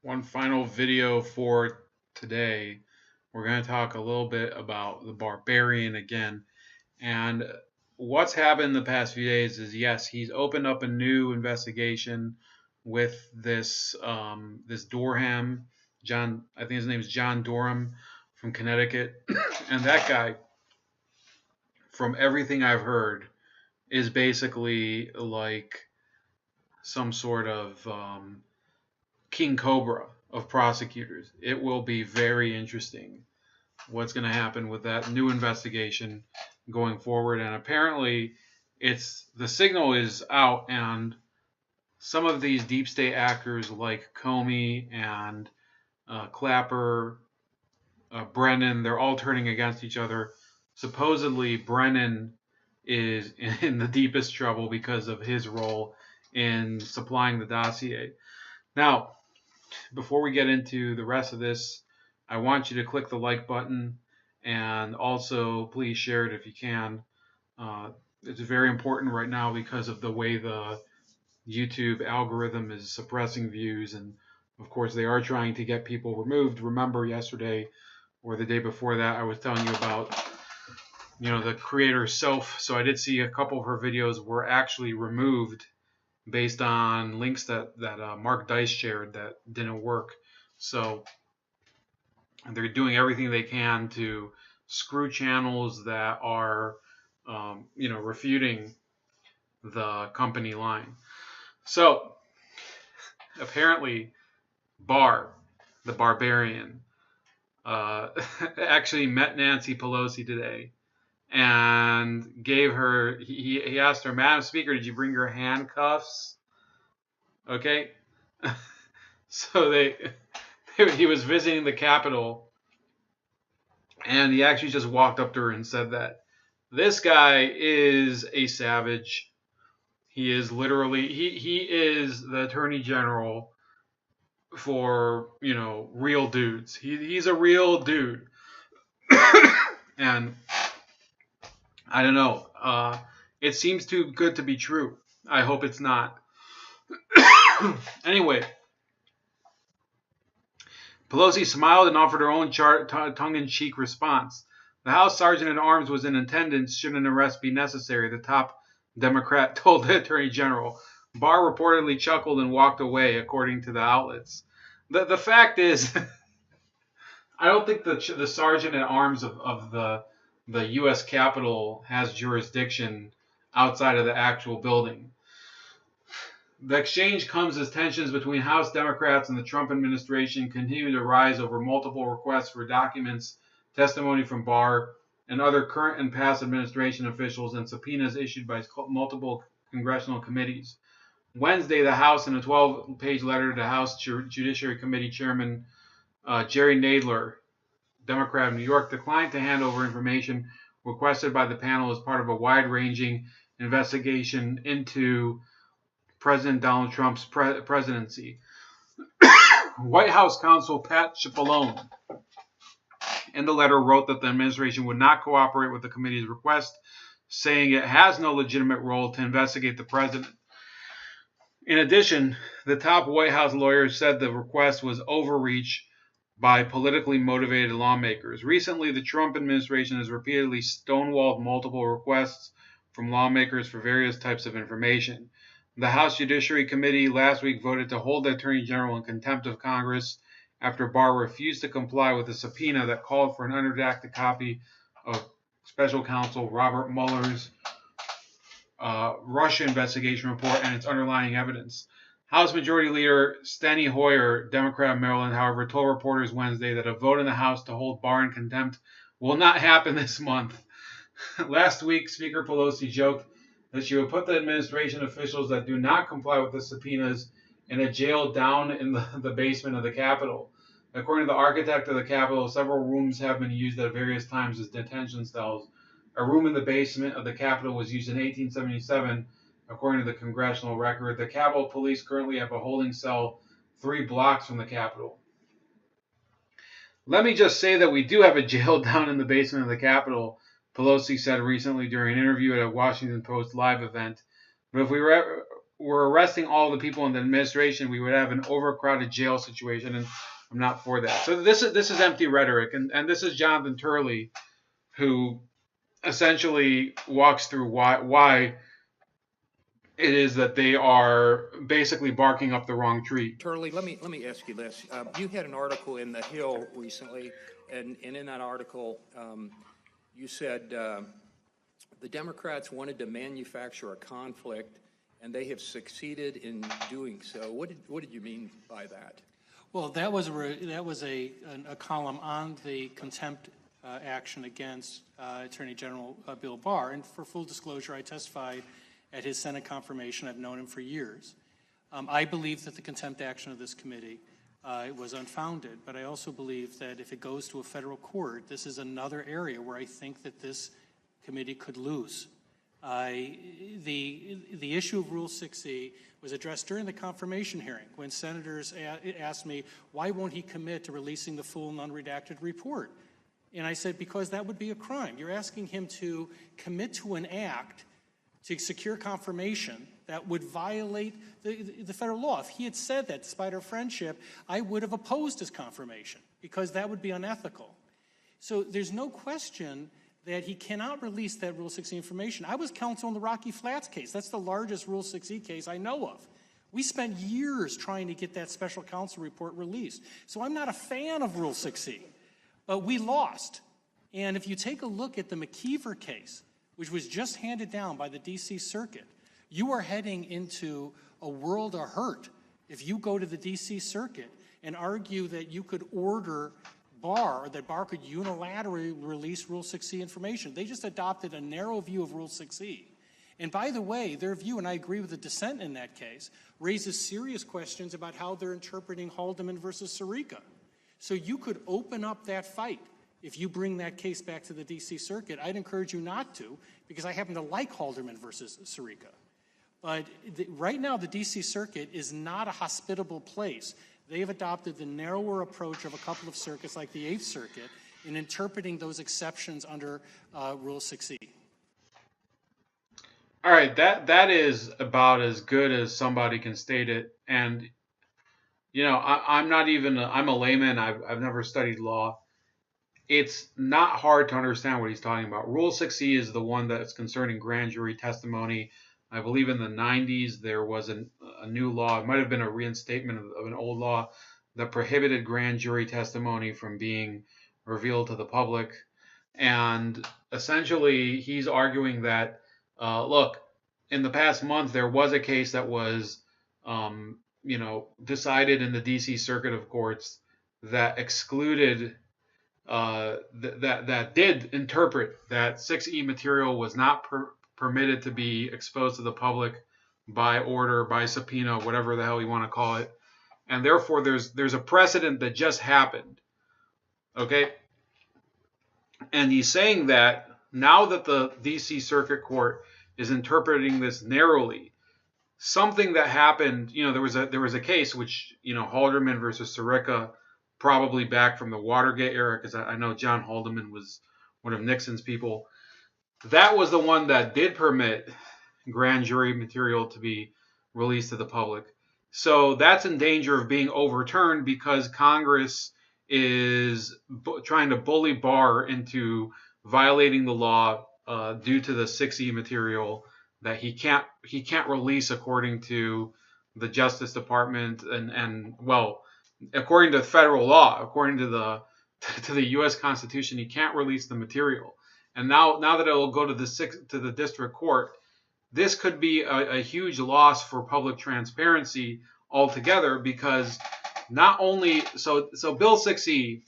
One final video for today. We're going to talk a little bit about the barbarian again. And what's happened the past few days is, yes, he's opened up a new investigation with this Dorham, John. I think his name is John Dorham from Connecticut, and that guy, from everything I've heard, is basically like some sort of king cobra of prosecutors. It will be very interesting what's going to happen with that new investigation going forward. And apparently, it's the signal is out, and some of these deep state actors like Comey and Clapper, Brennan, they're all turning against each other. Supposedly, Brennan is in the deepest trouble because of his role in supplying the dossier. Now, before we get into the rest of this, I want you to click the like button and also please share it if you can. It's very important right now because of the way the YouTube algorithm is suppressing views, and of course they are trying to get people removed. Remember yesterday or the day before that I was telling you about the creator Soph. So I did see a couple of her videos were actually removed based on links that Mark Dice shared that didn't work. So they're doing everything they can to screw channels that are, refuting the company line. So apparently, the Barbarian, actually met Nancy Pelosi today and gave her. He asked her, "Madam Speaker, did you bring your handcuffs?" Okay, so he was visiting the Capitol, and he actually just walked up to her and said that this guy is a savage. He is literally he is the Attorney General for real dudes. He's a real dude, and I don't know. It seems too good to be true. I hope it's not. Anyway, Pelosi smiled and offered her own tongue-in-cheek response. The House Sergeant at Arms was in attendance should an arrest be necessary, the top Democrat told the Attorney General. Barr reportedly chuckled and walked away, according to the outlets. The fact is, I don't think the Sergeant at Arms of the U.S. Capitol has jurisdiction outside of the actual building. The exchange comes as tensions between House Democrats and the Trump administration continue to rise over multiple requests for documents, testimony from Barr, and other current and past administration officials, and subpoenas issued by multiple congressional committees. Wednesday, the House, in a 12-page letter to House Judiciary Committee Chairman Jerry Nadler, Democrat of New York, declined to hand over information requested by the panel as part of a wide-ranging investigation into President Donald Trump's presidency. White House counsel Pat Cipollone in the letter wrote that the administration would not cooperate with the committee's request, saying it has no legitimate role to investigate the president. In addition, the top White House lawyer said the request was overreach by politically motivated lawmakers. Recently, the Trump administration has repeatedly stonewalled multiple requests from lawmakers for various types of information. The House Judiciary Committee last week voted to hold the Attorney General in contempt of Congress after Barr refused to comply with a subpoena that called for an unredacted copy of Special Counsel Robert Mueller's Russia investigation report and its underlying evidence. House Majority Leader Steny Hoyer, Democrat of Maryland, however, told reporters Wednesday that a vote in the House to hold Barr in contempt will not happen this month. Last week, Speaker Pelosi joked that she would put the administration officials that do not comply with the subpoenas in a jail down in the basement of the Capitol. According to the architect of the Capitol, several rooms have been used at various times as detention cells. A room in the basement of the Capitol was used in 1877, according to the congressional record. The Capitol Police currently have a holding cell 3 blocks from the Capitol. Let me just say that we do have a jail down in the basement of the Capitol, Pelosi said recently during an interview at a Washington Post live event. But if we we're arresting all the people in the administration, we would have an overcrowded jail situation, and I'm not for that. So this is empty rhetoric, and this is Jonathan Turley, who essentially walks through why it is that they are basically barking up the wrong tree. Turley, let me ask you this. You had an article in The Hill recently, and in that article, you said the Democrats wanted to manufacture a conflict, and they have succeeded in doing so. What did you mean by that? Well, that was a column on the contempt action against Attorney General Bill Barr. And for full disclosure, I testified at his Senate confirmation. I've known him for years. I believe that the contempt action of this committee was unfounded, but I also believe that if it goes to a federal court, this is another area where I think that this committee could lose. The issue of Rule 6E was addressed during the confirmation hearing when senators asked me, why won't he commit to releasing the full and unredacted report? And I said, because that would be a crime. You're asking him to commit to an act to secure confirmation that would violate the federal law. If he had said that, despite our friendship, I would have opposed his confirmation because that would be unethical. So there's no question that he cannot release that Rule 6E information. I was counsel in the Rocky Flats case. That's the largest Rule 6E case I know of. We spent years trying to get that special counsel report released. So I'm not a fan of Rule 6E, but we lost. And if you take a look at the McKeever case, which was just handed down by the D.C. Circuit, you are heading into a world of hurt if you go to the D.C. Circuit and argue that you could order Barr, or that Barr could unilaterally release Rule 6E information. They just adopted a narrow view of Rule 6E. And by the way, their view, and I agree with the dissent in that case, raises serious questions about how they're interpreting Haldeman versus Sirica. So you could open up that fight if you bring that case back to the D.C. Circuit. I'd encourage you not to, because I happen to like Haldeman versus Sirica. But right now, the D.C. Circuit is not a hospitable place. They have adopted the narrower approach of a couple of circuits, like the Eighth Circuit, in interpreting those exceptions under Rule 6E. All right, that is about as good as somebody can state it. And, you know, I'm not even, I'm a layman. I've never studied law. It's not hard to understand what he's talking about. Rule 6E is the one that's concerning grand jury testimony. I believe in the 90s there was a new law. It might have been a reinstatement of an old law that prohibited grand jury testimony from being revealed to the public. And essentially, he's arguing that, look, in the past month there was a case that was, decided in the D.C. Circuit of Courts that excluded, that did interpret that 6E material was not permitted to be exposed to the public by order, by subpoena, whatever the hell you want to call it. And therefore, there's a precedent that just happened. Okay? And he's saying that now that the D.C. Circuit Court is interpreting this narrowly, something that happened, there was a case which, Haldeman versus Sirica, probably back from the Watergate era, because I know John Haldeman was one of Nixon's people. That was the one that did permit grand jury material to be released to the public. So that's in danger of being overturned because Congress is trying to bully Barr into violating the law due to the 6E material that he can't release according to the Justice Department and according to federal law, according to the U.S. Constitution, he can't release the material. And now that it will go to the district court, this could be a huge loss for public transparency altogether, because not only so Bill 6E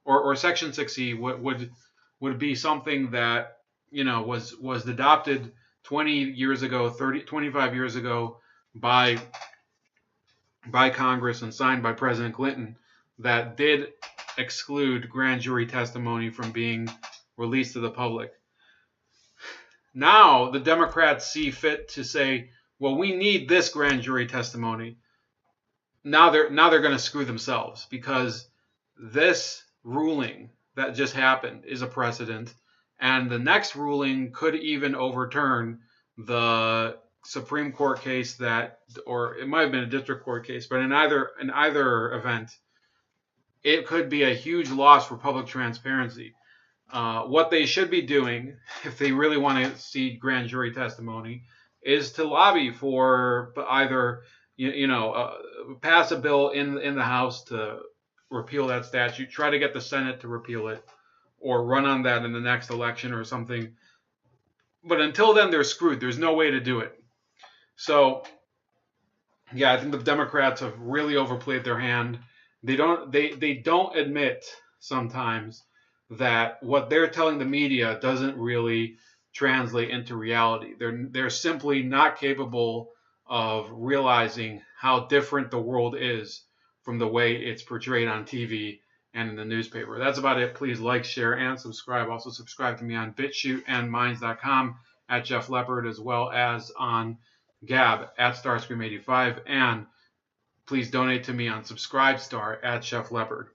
or Section 6E would be something that was adopted 20 years ago, 25 years ago by Congress and signed by President Clinton, that did exclude grand jury testimony from being released to the public. Now the Democrats see fit to say, well, we need this grand jury testimony. Now they're going to screw themselves, because this ruling that just happened is a precedent, and the next ruling could even overturn the Supreme Court case that, or it might have been a district court case, but in either event, it could be a huge loss for public transparency. What they should be doing, if they really want to see grand jury testimony, is to lobby for either pass a bill in the House to repeal that statute, try to get the Senate to repeal it, or run on that in the next election or something. But until then, they're screwed. There's no way to do it. So, yeah, I think the Democrats have really overplayed their hand. They don't admit sometimes that what they're telling the media doesn't really translate into reality. They're simply not capable of realizing how different the world is from the way it's portrayed on TV and in the newspaper. That's about it. Please like, share, and subscribe. Also subscribe to me on BitChute and Minds.com at Jeff Leopard, as well as on Gab at Starscream85, and please donate to me on Subscribestar at Chef Leopard.